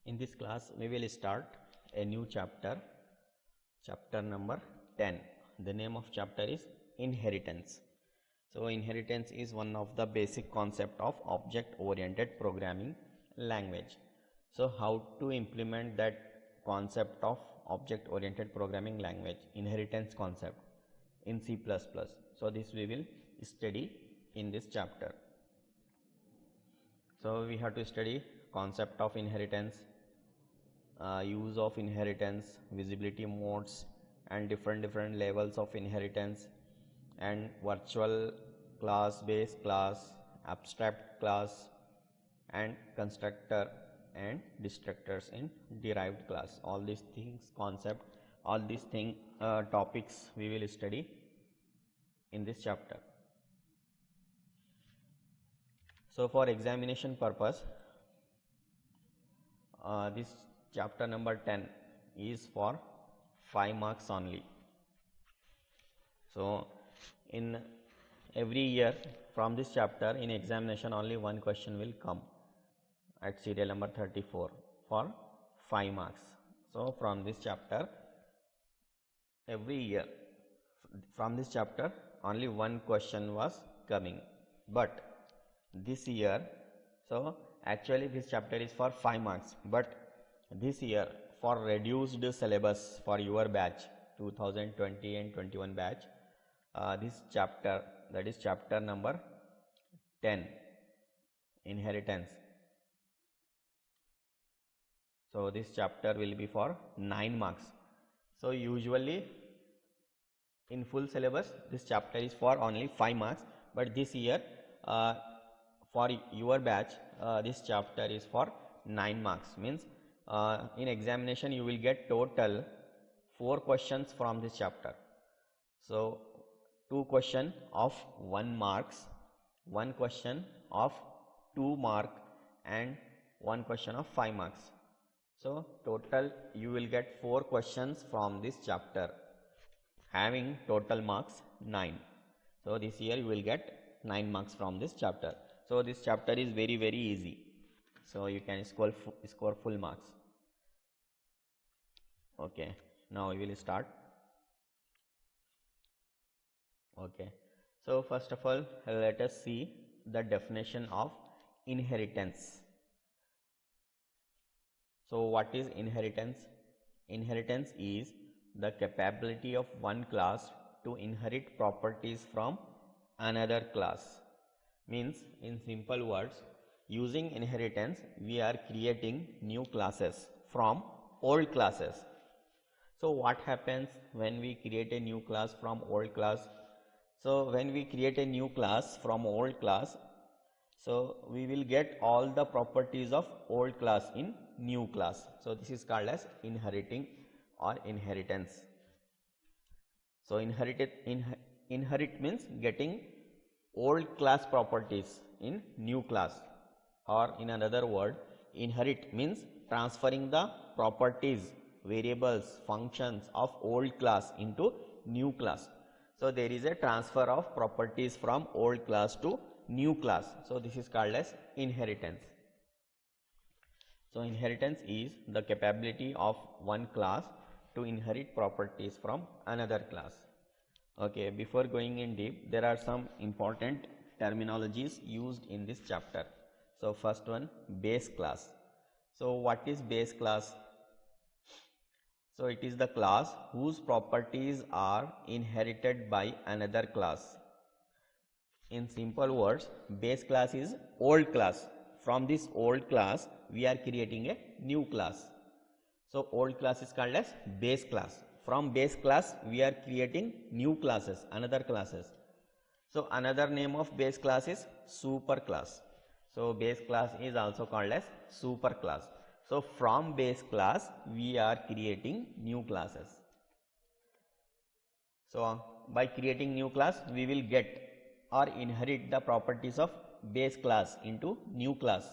In this class, we will start a new chapter, chapter number 10. The name of chapter is Inheritance. So, inheritance is one of the basic concept of object-oriented programming language. So, how to implement that concept of object-oriented programming language, inheritance concept in C++. So, this we will study in this chapter. So, we have to study concept of inheritance, use of inheritance, visibility modes and different levels of inheritance, and virtual class, base class, abstract class, and constructor and destructors in derived class. All these things topics we will study in this chapter. So, for examination purpose, this chapter number 10 is for 5 marks only. So, in every year from this chapter in examination only one question will come at serial number 34 for 5 marks. So, from this chapter every year from this chapter only one question was coming, but this year, so actually this chapter is for 5 marks, but this year for reduced syllabus for your batch 2020 and 21 batch, this chapter, that is chapter number 10, inheritance. So, this chapter will be for 9 marks. So, usually in full syllabus this chapter is for only 5 marks, but this year for your batch this chapter is for 9 marks. Means in examination you will get total 4 questions from this chapter. So, 2 questions of 1 marks, 1 question of 2 mark and 1 question of 5 marks. So, total you will get 4 questions from this chapter having total marks 9. So, this year you will get 9 marks from this chapter. So, this chapter is very easy. So, you can score full marks. Okay, now we will start. Okay, so first of all let us see the definition of inheritance. So, what is inheritance? Inheritance is the capability of one class to inherit properties from another class. Means, in simple words, using inheritance we are creating new classes from old classes. So, what happens when we create a new class from old class? So, when we create a new class from old class, so we will get all the properties of old class in new class. So, this is called as inheriting or inheritance. So, inherit means getting old class properties in new class, or in another word, inherit means transferring the properties, variables, functions of old class into new class. So, there is a transfer of properties from old class to new class. So, this is called as inheritance. So, inheritance is the capability of one class to inherit properties from another class. Okay, before going in deep, there are some important terminologies used in this chapter. So, first one, base class. So, what is base class? So, it is the class whose properties are inherited by another class. In simple words, base class is old class. From this old class we are creating a new class. So, old class is called as base class. From base class we are creating new classes, another classes. So, another name of base class is super class. So, base class is also called as super class. So, from base class we are creating new classes. So, by creating new class we will get or inherit the properties of base class into new class.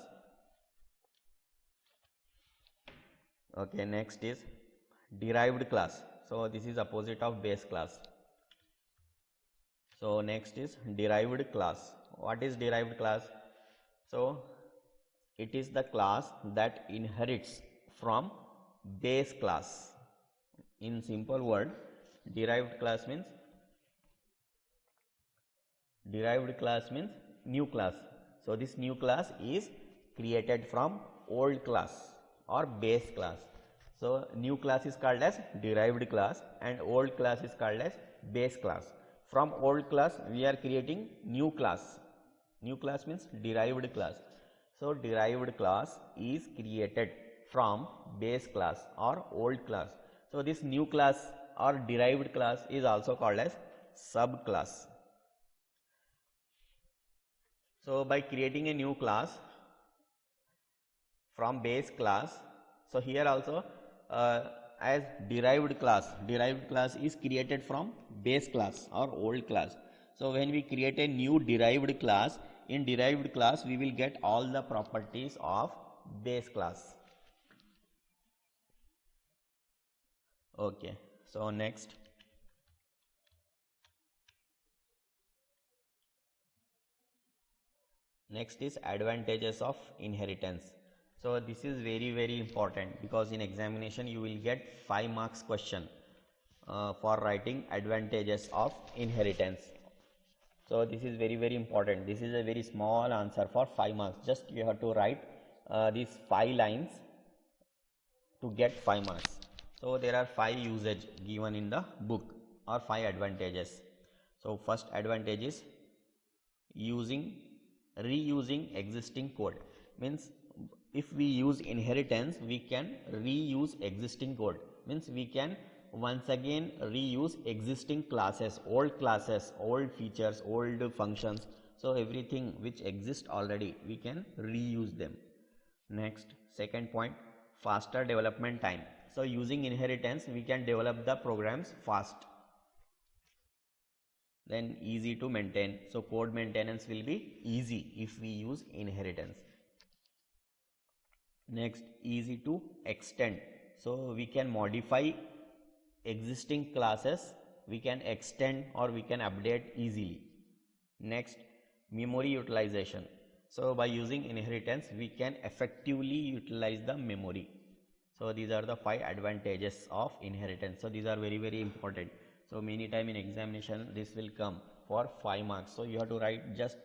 Okay, next is derived class. So, this is opposite of base class. So, next is derived class. What is derived class? So, it is the class that inherits from base class. In simple word, derived class means new class. So this new class is created from old class or base class. So new class is called as derived class and old class is called as base class. From old class we are creating new class. New class means derived class. So derived class is created from base class or old class. So this new class or derived class is also called as subclass. So by creating a new class from base class, so here also as derived class is created from base class or old class. So when we create a new derived class, in derived class we will get all the properties of base class. Okay, so next is advantages of inheritance. So this is very important because in examination you will get 5 marks question for writing advantages of inheritance. So this is very important. This is a very small answer for 5 marks. Just you have to write these 5 lines to get 5 marks. So there are 5 usage given in the book or 5 advantages. So first advantage is reusing existing code. Means if we use inheritance we can reuse existing code. Means we can once again reuse existing classes, old features, old functions. So everything which exists already we can reuse them. Next, second point, faster development time. So using inheritance we can develop the programs fast. Then easy to maintain. So code maintenance will be easy if we use inheritance. Next, easy to extend. So we can modify existing classes, we can extend or we can update easily. Next, memory utilization. So by using inheritance we can effectively utilize the memory. So these are the 5 advantages of inheritance. So these are very important. So many time in examination this will come for 5 marks. So you have to write just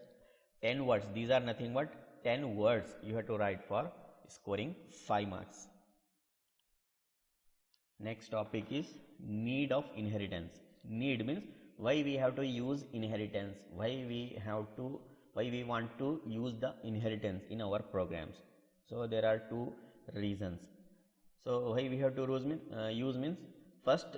10 words. These are nothing but 10 words you have to write for scoring 5 marks. Next topic is need of inheritance. Need means why we have to use inheritance, why we want to use the inheritance in our programs. So there are 2 reasons. So why we have to use means first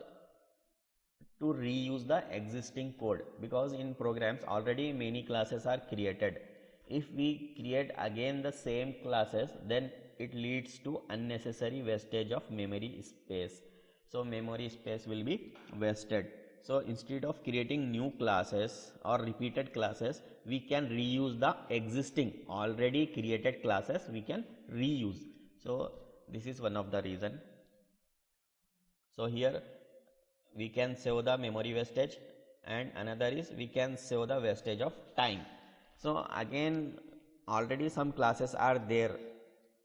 to reuse the existing code, because in programs already many classes are created. If we create again the same classes, then it leads to unnecessary wastage of memory space. So memory space will be wasted. So instead of creating new classes or repeated classes, we can reuse the existing already created classes, we can reuse. So this is one of the reason. So here we can save the memory wastage, and another is we can save the wastage of time. So again already some classes are there,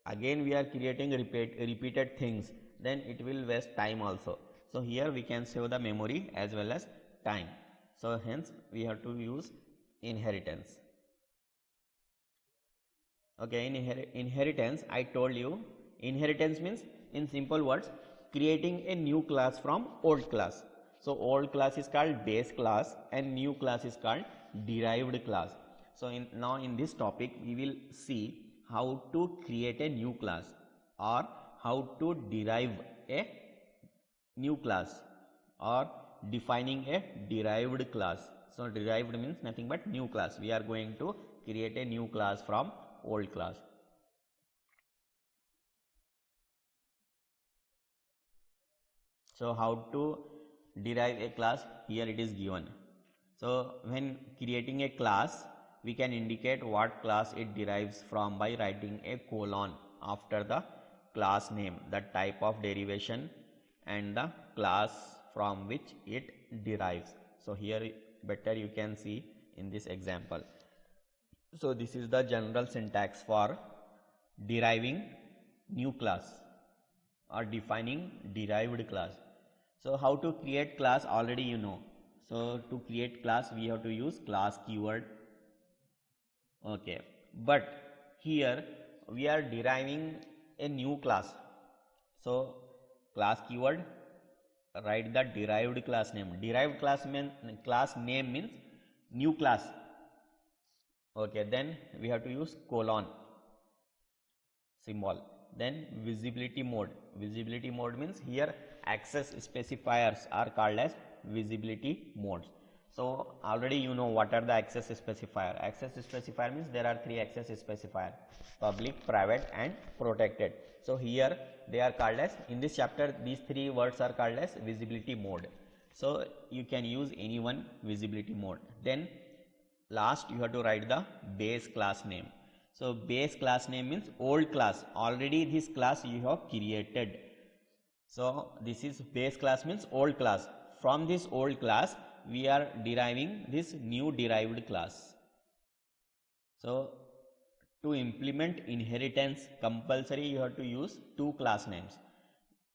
again we are creating repeated things, then it will waste time also. So here we can save the memory as well as time. So hence we have to use inheritance. Okay, in inheritance I told you, inheritance means in simple words creating a new class from old class. So old class is called base class and new class is called derived class. So now in this topic we will see how to create a new class or how to derive a new class or defining a derived class. So derived means nothing but new class. We are going to create a new class from old class. So how to derive a class, here it is given. So when creating a class, we can indicate what class it derives from by writing a colon after the class name, the type of derivation and the class from which it derives. So here better you can see in this example. So this is the general syntax for deriving new class. or defining derived class. So how to create class already you know. So to create class we have to use class keyword. Okay, but here we are deriving a new class. So class keyword, write the derived class name. Derived class name means new class. Okay, then we have to use colon symbol. Then visibility mode. Visibility mode means here access specifiers are called as visibility modes. So already you know what are the access specifier. Access specifier means there are three access specifier: public, private and protected. So here they are called as, in this chapter these three words are called as visibility mode. So you can use any one visibility mode. Then last you have to write the base class name. So base class name means old class. Already this class you have created. So this is base class means old class. From this old class we are deriving this new derived class. So to implement inheritance compulsory you have to use two class names.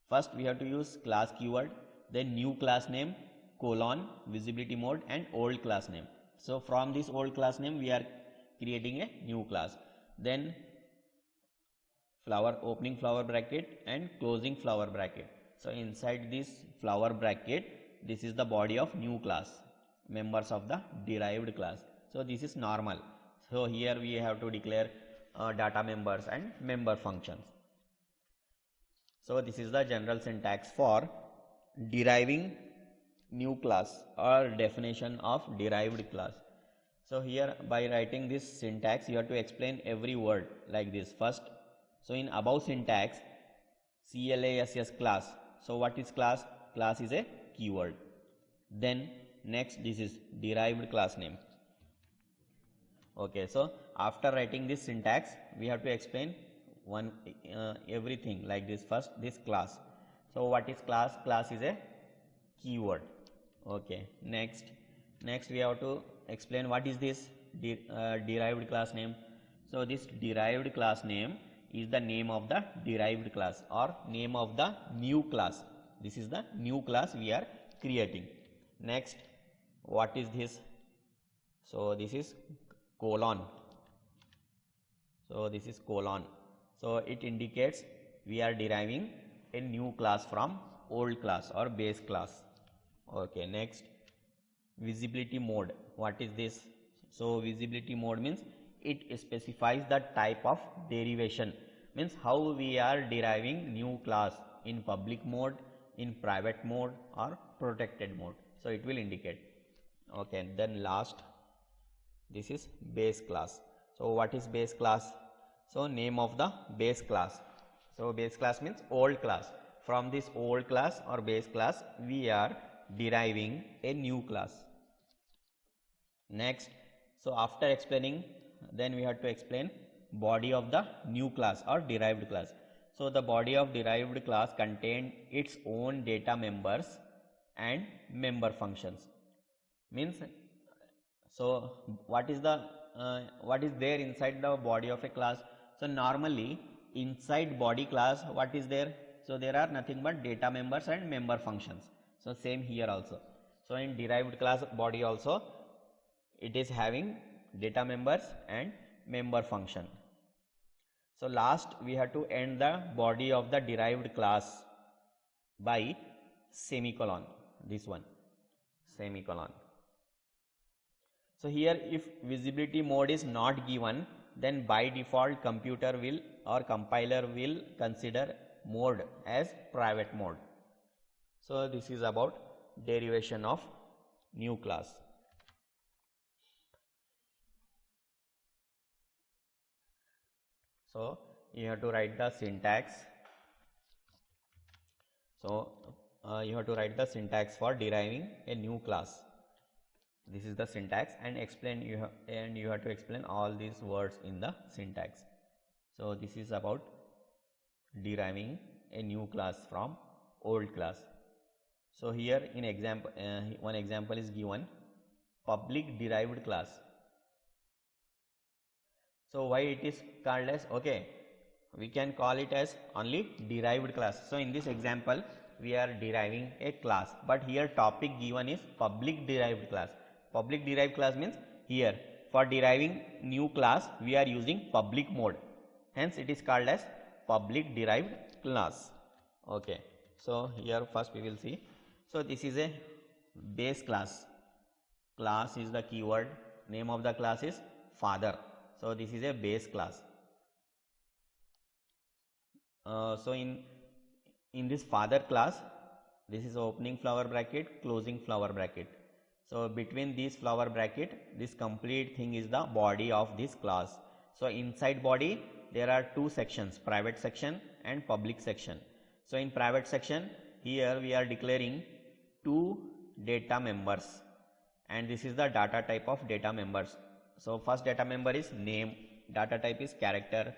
First we have to use class keyword, then new class name, colon, visibility mode and old class name. So from this old class name we are creating a new class. Then flower, opening flower bracket and closing flower bracket. So inside this flower bracket, this is the body of new class, members of the derived class. So this is normal. So here we have to declare data members and member functions. So this is the general syntax for deriving new class or definition of derived class. So here by writing this syntax you have to explain every word like this. First, so in above syntax CLASS class. So what is class? Class is a keyword. Then next this is derived class name. Okay, so after writing this syntax we have to explain one everything like this. First this class. So what is class? Class is a keyword. Okay, next we have to explain what is this derived class name. So this derived class name is the name of the derived class or name of the new class. This is the new class we are creating. Next, what is this? So this is colon. So this is colon. So it indicates we are deriving a new class from old class or base class. Okay, next visibility mode. What is this? So visibility mode means it specifies the type of derivation, means how we are deriving new class in public mode, in private mode or protected mode. So it will indicate. Okay, then last this is base class. So what is base class? So name of the base class. So base class means old class. From this old class or base class we are deriving a new class. Next, so after explaining, then we have to explain body of the new class or derived class. So the body of derived class contains its own data members and member functions. Means, so what is there inside the body of a class? So normally inside body class what is there? So there are nothing but data members and member functions. So same here also. So in derived class body also it is having data members and member function. So last we have to end the body of the derived class by semicolon. This one, semicolon. So here if visibility mode is not given, then by default computer will or compiler will consider mode as private mode. So this is about derivation of new class. So you have to write the syntax. So you have to write the syntax for deriving a new class. This is the syntax and you have to explain all these words in the syntax. So this is about deriving a new class from old class. So here in example one example is given, public derived class. So why it is called as, okay, we can call it as only derived class. So in this example we are deriving a class, but here topic given is public derived class. Public derived class means here for deriving new class we are using public mode, hence it is called as public derived class. Okay, so here first we will see. So this is a base class. Class is the keyword, name of the class is father. So this is a base class. So in this father class, this is opening flower bracket, closing flower bracket. So between these flower bracket, this complete thing is the body of this class. So inside body there are two sections, private section and public section. So in private section, here we are declaring two data members, and this is the data type of data members. So first data member is name, data type is character.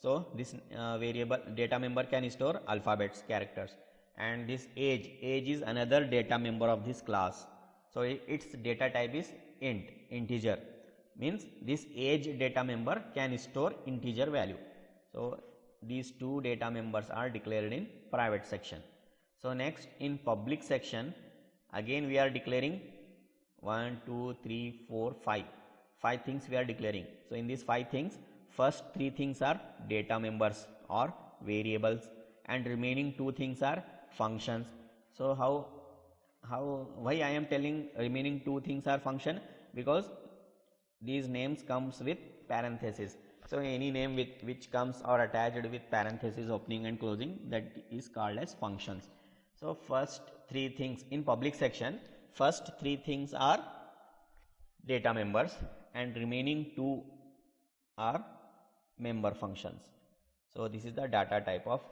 So this variable data member can store alphabets, characters, and this age is another data member of this class. So its data type is int, integer, means this age data member can store integer value. So these two data members are declared in private section. So next in public section, again we are declaring 1, 2, 3, 4, 5 things we are declaring. So in these 5 things, first 3 things are data members or variables, and remaining 2 things are functions. So why I am telling remaining 2 things are function? Because these names comes with parenthesis. So any name which comes or attached with parenthesis opening and closing, that is called as functions. So first 3 things in public section, first 3 things are data members and remaining 2 are member functions. So this is the data type of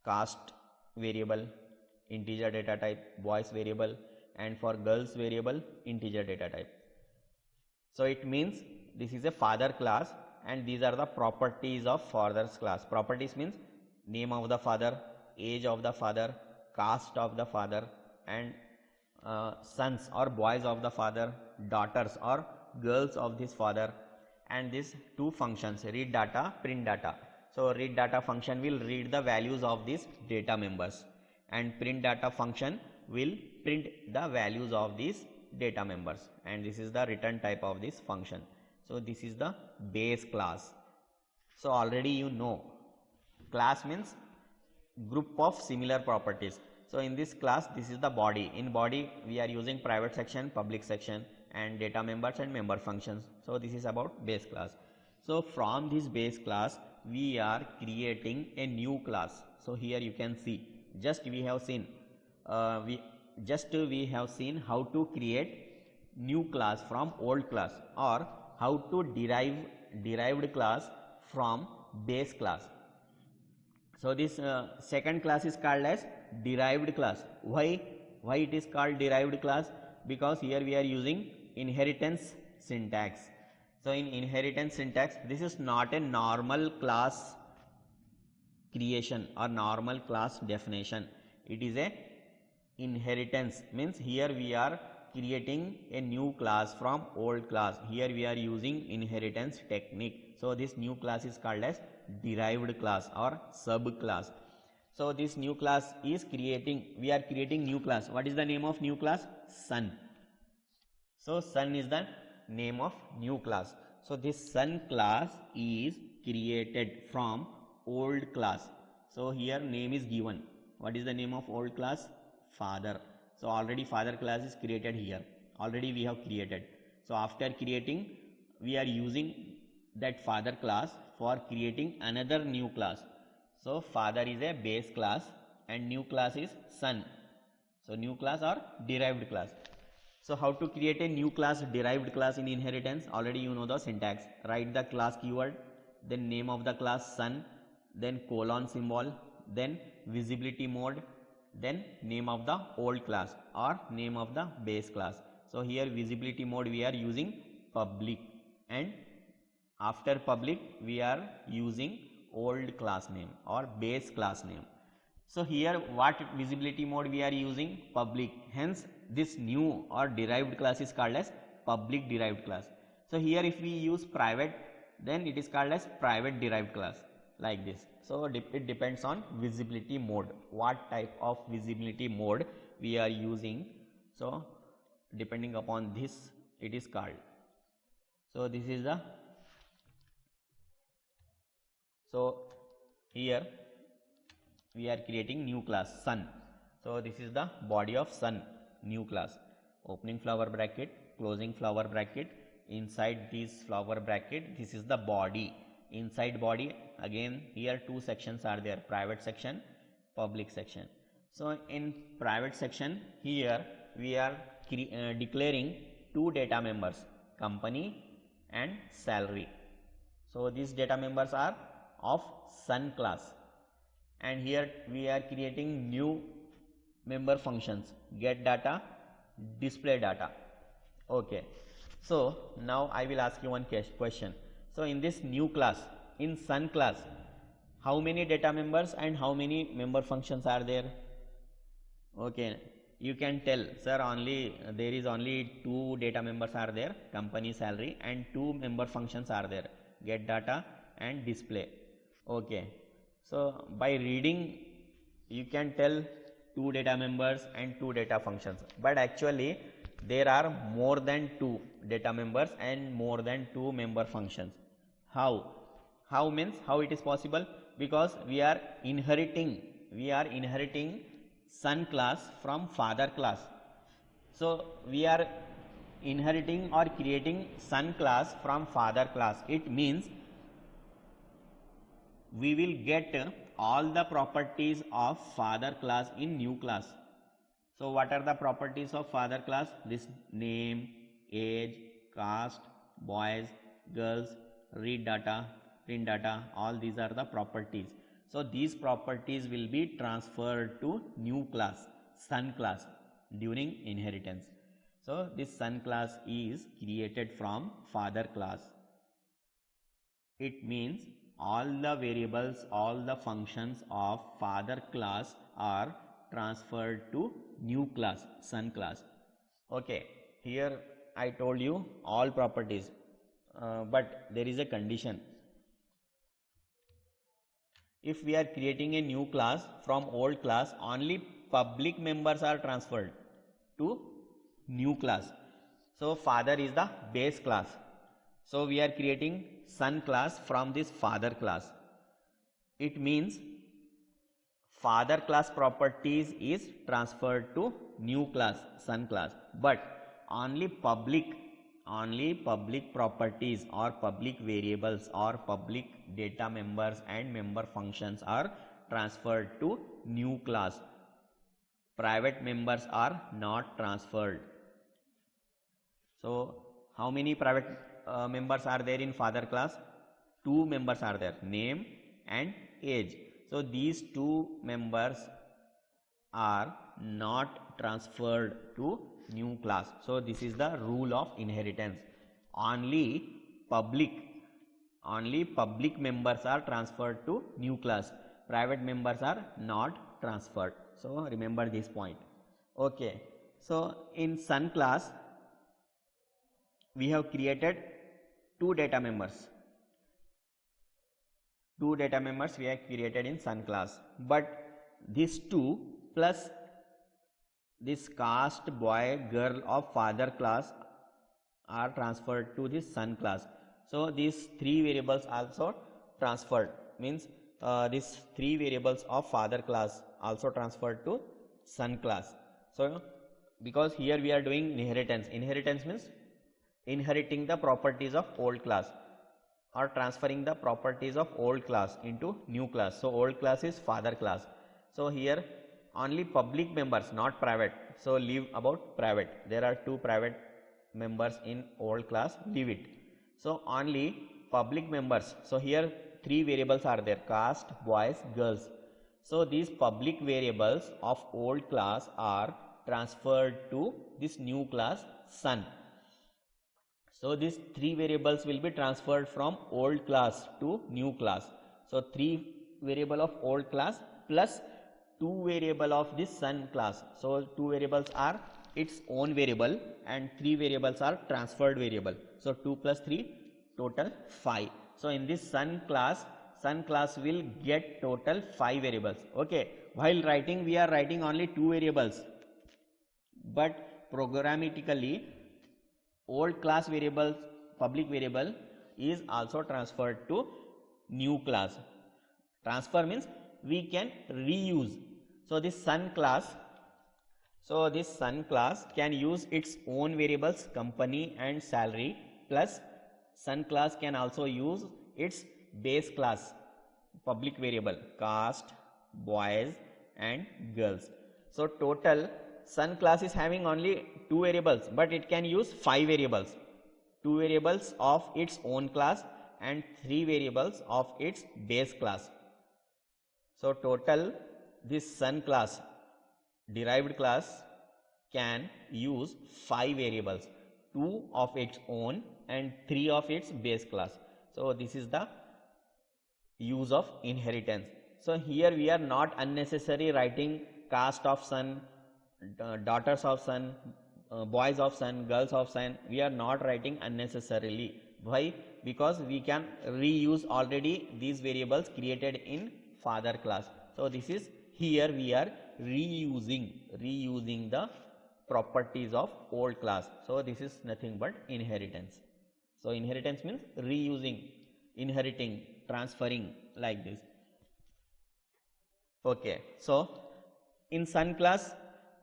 caste variable, integer data type, boys variable, and for girls variable, integer data type. So it means this is a father class, and these are the properties of father's class. Properties means name of the father, age of the father, caste of the father, and sons or boys of the father, daughters or girls of this father, and these 2 functions, read data, print data. So read data function will read the values of these data members, and print data function will print the values of these data members, and this is the return type of this function. So this is the base class. So already you know, class means group of similar properties. So in this class, this is the body. In body we are using private section, public section, and data members and member functions. So this is about base class. So from this base class we are creating a new class. So here you can see, just we have seen how to create new class from old class, or how to derive derived class from base class. So this second class is called as derived class. Why it is called derived class? Because here we are using inheritance syntax. So in inheritance syntax, this is not a normal class creation or normal class definition. It is a inheritance, means here we are creating a new class from old class. Here we are using inheritance technique. So this new class is called as derived class or subclass. So this new class is we are creating new class. What is the name of new class? Son. So son is the name of new class. So this son class is created from old class. So here name is given. What is the name of old class? Father. So already father class is created here. Already we have created. So after creating, we are using that father class for creating another new class. So father is a base class and new class is son. So new class or derived class. So how to create a new class, derived class in inheritance? Already you know the syntax. Write the class keyword, then name of the class son, then colon symbol, then visibility mode, then name of the old class or name of the base class. So here visibility mode we are using public, and after public we are using old class name or base class name. So here what visibility mode we are using? Public. Hence this new or derived class is called as public derived class. So here if we use private, then it is called as private derived class. like this. So it depends on visibility mode, what type of visibility mode we are using. So depending upon this it is called. So this is the, so here we are creating new class sun. So this is the body of sun, new class, opening flower bracket, closing flower bracket, inside this flower bracket this is the body. Inside body again here two sections are there, private section, public section. So in private section here we are declaring two data members, company and salary. So these data members are of sun class, and here we are creating new member functions, get data, display data. Okay, so now I will ask you one question. So in this new class, in sun class, how many data members and how many member functions are there? Okay, you can tell, sir, there is only two data members are there, company, salary, and two member functions are there, get data and display. Okay, so by reading you can tell two data members and two data functions, but actually there are more than two data members and more than two member functions. How means how it is possible? Because we are inheriting sun class from father class. So we are inheriting or creating sun class from father class. It means we will get all the properties of father class in new class. So what are the properties of father class? This name, age, caste, boys, girls, read data, print data, all these are the properties. So these properties will be transferred to new class, sun class, during inheritance. So this sun class is created from father class. It means all the variables, all the functions of father class are transferred to new class, sun class. Okay, here I told you all properties, but there is a condition. If we are creating a new class from old class, only public members are transferred to new class. So father is the base class. So we are creating sun class from this father class. It means father class properties is transferred to new class, sun class, but only public properties or public variables or public data members and member functions are transferred to new class. Private members are not transferred. So how many private members are there in father class? Two members are there, name and age. So these two members are not transferred to new class. So this is the rule of inheritance. Only public members are transferred to new class. Private members are not transferred. So remember this point. Okay, so in sun class we have created two data members we have created in sun class, but these two plus this caste, boy, girl of father class are transferred to this sun class. So these three variables also transferred, means these three variables of father class also transferred to sun class. So because here we are doing inheritance means inheriting the properties of old class or transferring the properties of old class into new class. So old class is father class. So here only public members, not private. So leave about private. There are two private members in old class, leave it. So only public members. So here three variables are there, caste, boys, girls. So these public variables of old class are transferred to this new class, sun. So these three variables will be transferred from old class to new class. So three variable of old class plus two variable of this sun class. So two variables are its own variable and three variables are transferred variable. So 2 plus 3 total 5. So in this sun class Sun class will get total 5 variables. Okay, while writing we are writing only 2 variables, but programmatically old class variable, public variable is also transferred to new class. Transfer means we can reuse. So this Sun class can use its own variables company and salary, plus Sun class can also use its base class public variable caste, boys and girls. So total Sun class is having only 2 variables, but it can use 5 variables, 2 variables of its own class and 3 variables of its base class. So total this Sun class, derived class, can use 5 variables, 2 of its own and 3 of its base class. So this is the use of inheritance. So here we are not unnecessarily writing caste of Sun, daughters of Sun, boys of Sun, girls of Sun. We are not writing unnecessarily. Why? Because we can reuse already these variables created in father class. So this is, here we are reusing the properties of old class. So this is nothing but inheritance. So inheritance means reusing, inheriting, transferring, like this. Okay, so in Sun class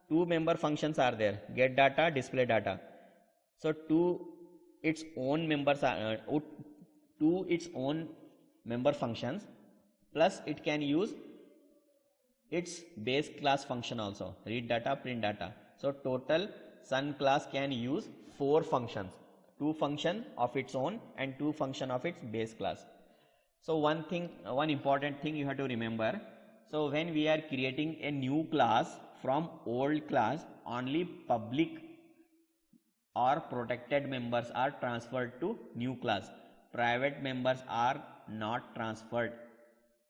2 member functions are there, get data, display data. So to its own members are to its own member functions, plus it can use its base class function also, read data, print data. So total Sun class can use 4 functions, 2 function of its own and 2 function of its base class. So one important thing you have to remember. So when we are creating a new class from old class, only public or protected members are transferred to new class. Private members are not transferred.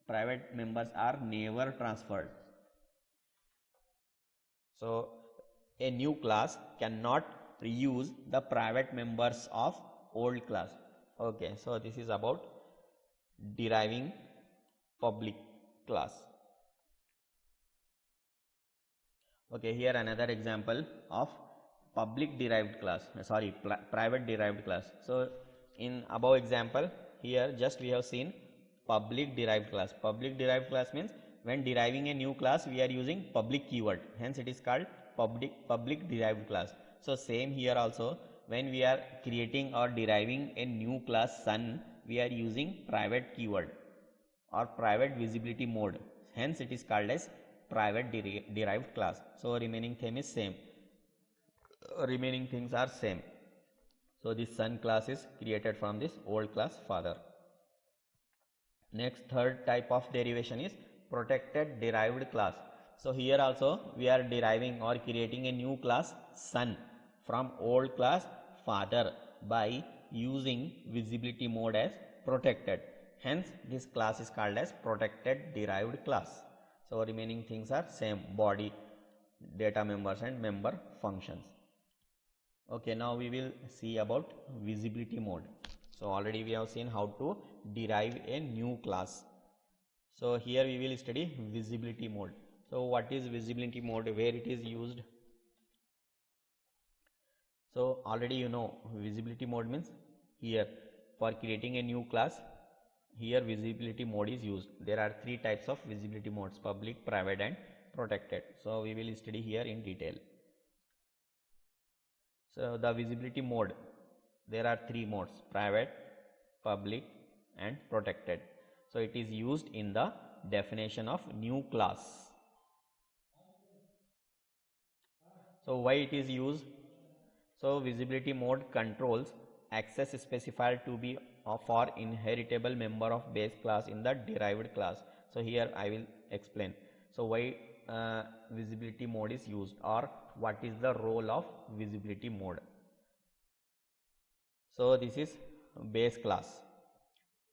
Private members are never transferred. So a new class cannot reuse the private members of old class. Okay, so this is about deriving public class. Okay, here another example of public derived class, private derived class. So in above example, here just we have seen public derived class. Public derived class means when deriving a new class we are using public keyword, hence it is called public derived class. So same here also, when we are creating or deriving a new class Sun, we are using private keyword or private visibility mode, hence it is called as private derived class. So remaining theme is same, remaining things are same. So this Sun class is created from this old class father. Next, third type of derivation is protected derived class. So here also we are deriving or creating a new class Sun from old class father by using visibility mode as protected, hence this class is called as protected derived class. So remaining things are same, body, data members and member functions. Okay, now we will see about visibility mode. So already we have seen how to derive a new class. So here we will study visibility mode. So what is visibility mode, where it is used? So already you know visibility mode means here for creating a new class, here visibility mode is used. There are 3 types of visibility modes, public, private and protected. So we will study here in detail. So the visibility mode, there are 3 modes, private, public and protected. So it is used in the definition of new class. So why it is used? So visibility mode controls access specified to be for inheritable member of base class in the derived class. So here I will explain. So why visibility mode is used, or what is the role of visibility mode. So this is base class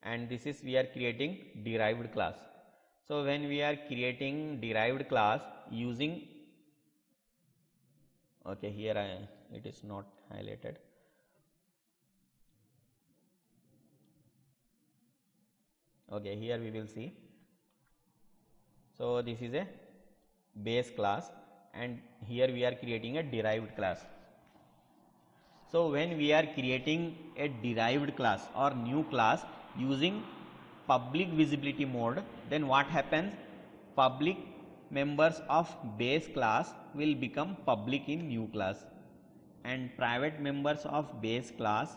and this is we are creating derived class. So when we are creating derived class using, okay, here it is not highlighted. Okay, here we will see. So this is a base class and here we are creating a derived class. So when we are creating a derived class or new class using public visibility mode, then what happens? Public members of base class will become public in new class and private members of base class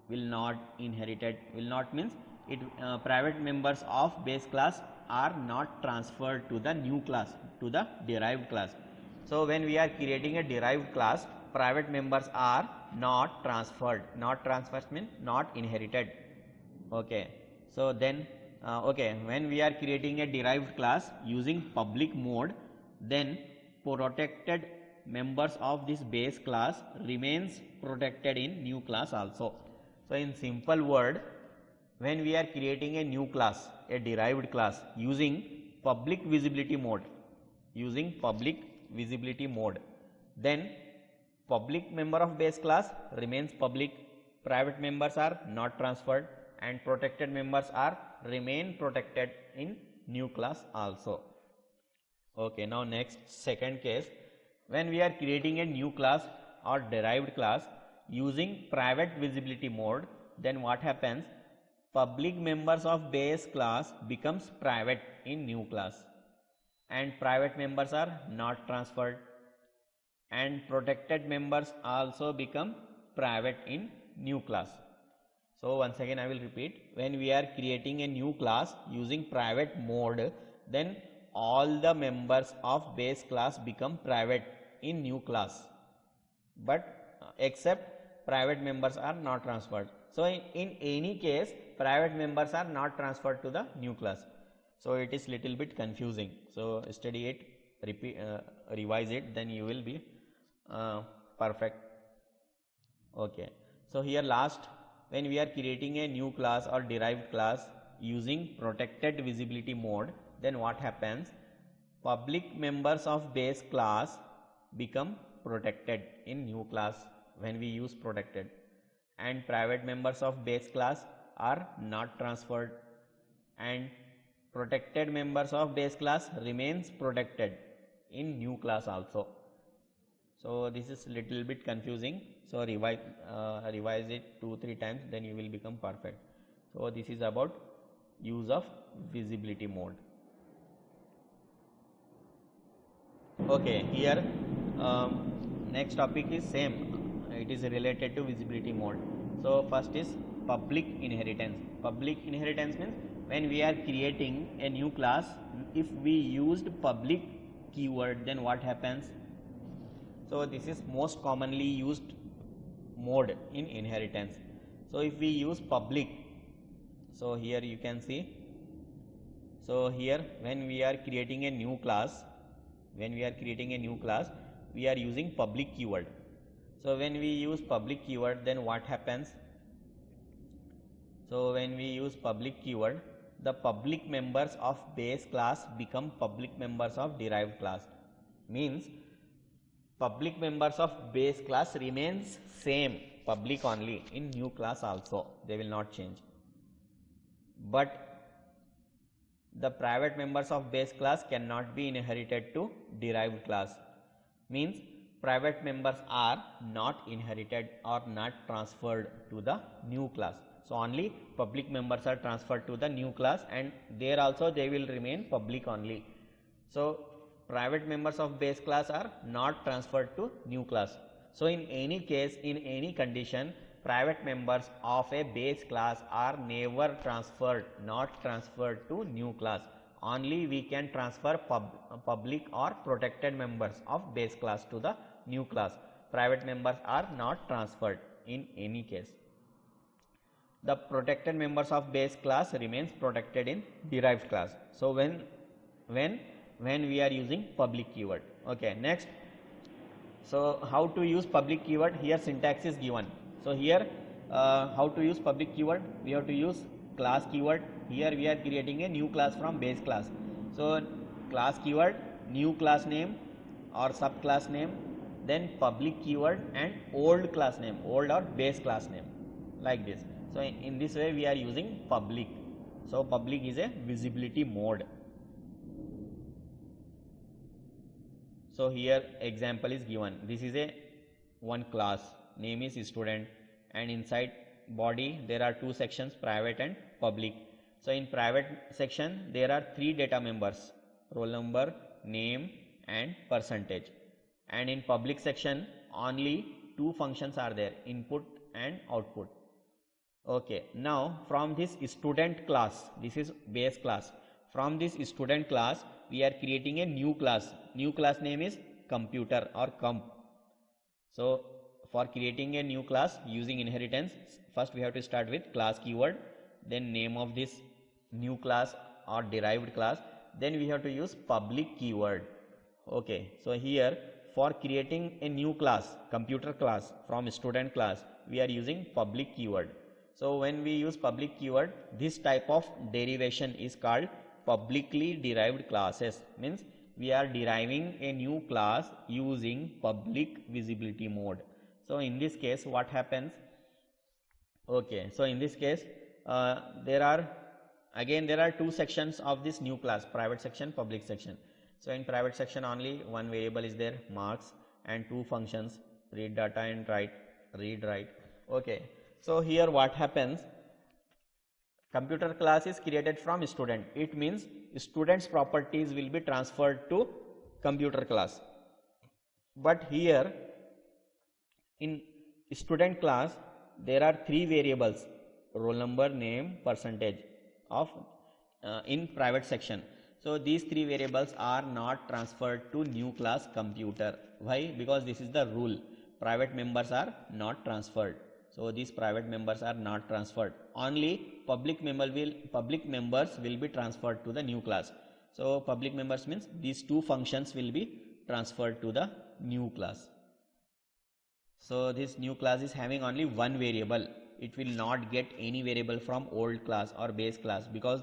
will not inherited, will not means it private members of base class are not transferred to the new class, to the derived class. So when we are creating a derived class, private members are not transferred. Not transferred means not inherited. Okay, so then okay, when we are creating a derived class using public mode, then protected members of this base class remains protected in new class also. So in simple word, when we are creating a new class, a derived class using public visibility mode, then public member of base class remains public, private members are not transferred and protected members are remain protected in new class also. Okay, now next second case, when we are creating a new class or derived class using private visibility mode, then what happens? Public members of base class becomes private in new class and private members are not transferred and protected members also become private in new class. So once again I will repeat, when we are creating a new class using private mode, then all the members of base class become private in new class, but except private members are not transferred. So in any case private members are not transferred to the new class. So it is little bit confusing. So study it, repeat, revise it, then you will be perfect. Okay, so here last, when we are creating a new class or derived class using protected visibility mode, then what happens? Public members of base class become protected in new class when we use protected, and private members of base class are not transferred and protected members of base class remains protected in new class also. So this is little bit confusing, so revise it 2-3 times, then you will become perfect. So this is about use of visibility mode. Okay, here next topic is same, it is related to visibility mode. So first is public inheritance. Public inheritance means when we are creating a new class, if we used public keyword, then what happens? So this is most commonly used mode in inheritance. So if we use public, so here you can see, so here when we are creating a new class, we are using public keyword. So when we use public keyword, then what happens? So when we use public keyword, the public members of base class become public members of derived class. Means public members of base class remains same, public only, in new class also, they will not change. But the private members of base class cannot be inherited to derived class. Means private members are not inherited or not transferred to the new class. So only public members are transferred to the new class, and there also they will remain public only. So private members of base class are not transferred to new class. So in any case, in any condition, private members of a base class are never transferred, not transferred to new class. Only we can transfer public or protected members of base class to the new class. Private members are not transferred in any case. The protected members of base class remains protected in derived class. So when we are using public keyword. Okay, next, so how to use public keyword? Here syntax is given. So here how to use public keyword? We have to use class keyword. Here we are creating a new class from base class. So class keyword, new class name or subclass name, then public keyword and old class name, old or base class name, like this. So in this way we are using public. So public is a visibility mode. So here example is given. This is a one class, name is student, and inside body there are two sections, private and public. So in private section there are three data members, roll number, name and percentage, and in public section only two functions are there, input and output. Okay, now from this student class, this is base class, from this student class we are creating a new class name is computer or comp. So for creating a new class using inheritance, first we have to start with class keyword, then name of this new class or derived class, then we have to use public keyword. Okay, so here for creating a new class, computer class from student class, we are using public keyword. So when we use public keyword, this type of derivation is called publicly derived classes, means we are deriving a new class using public visibility mode. So in this case what happens? Okay, so in this case there are two sections of this new class, private section, public section. So in private section only one variable is there, marks, and two functions, read data and read write. Okay, so here what happens? Computer class is created from student. It means student's properties will be transferred to computer class. But here in student class there are three variables, roll number, name, percentage of in private section. So these three variables are not transferred to new class computer. Why? Because this is the rule. Private members are not transferred. So these private members are not transferred. Only public members will be transferred to the new class. So public members means these two functions will be transferred to the new class. So this new class is having only one variable. It will not get any variable from old class or base class, because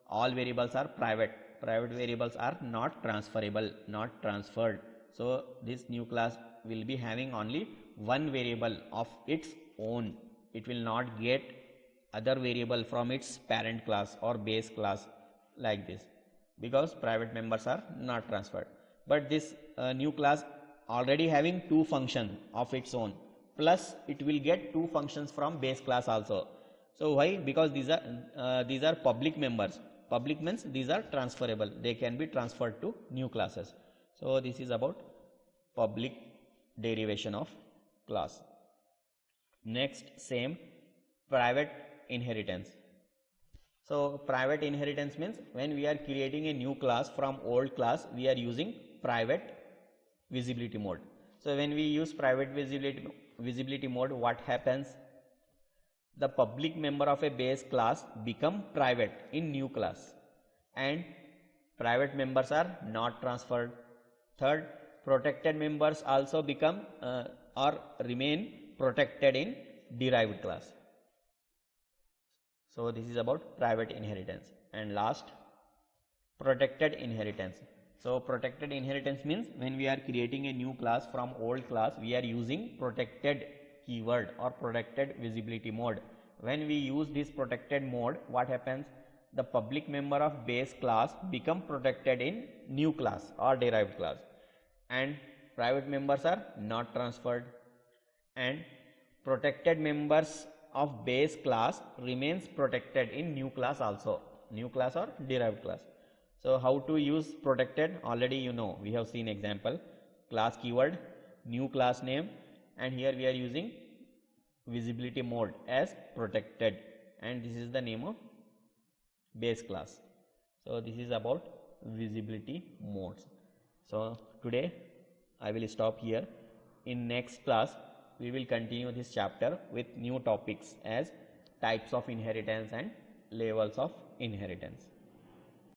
all variables are private. Private variables are not transferable, not transferred. So this new class will be having only one variable of its own. It will not get other variable from its parent class or base class like this, because private members are not transferred. But this new class already having two functions of its own, plus it will get two functions from base class also. So why? Because these are public members. Public means these are transferable, they can be transferred to new classes. So this is about public derivation of class. Next, same, private inheritance. So private inheritance means when we are creating a new class from old class, we are using private visibility mode. So when we use private visibility mode, what happens? The public member of a base class become private in new class, and private members are not transferred. Third, protected members also become or remain protected in derived class. So this is about private inheritance. And last, protected inheritance. So protected inheritance means when we are creating a new class from old class, we are using protected keyword or protected visibility mode. When we use this protected mode, what happens? The public member of base class become protected in new class or derived class, and private members are not transferred, and protected members of base class remains protected in new class also, new class or derived class. So how to use protected? Already you know, we have seen example, class keyword, new class name, and here we are using visibility mode as protected, and this is the name of base class. So this is about visibility modes. So today I will stop here. In next class we will continue this chapter with new topics as types of inheritance and levels of inheritance.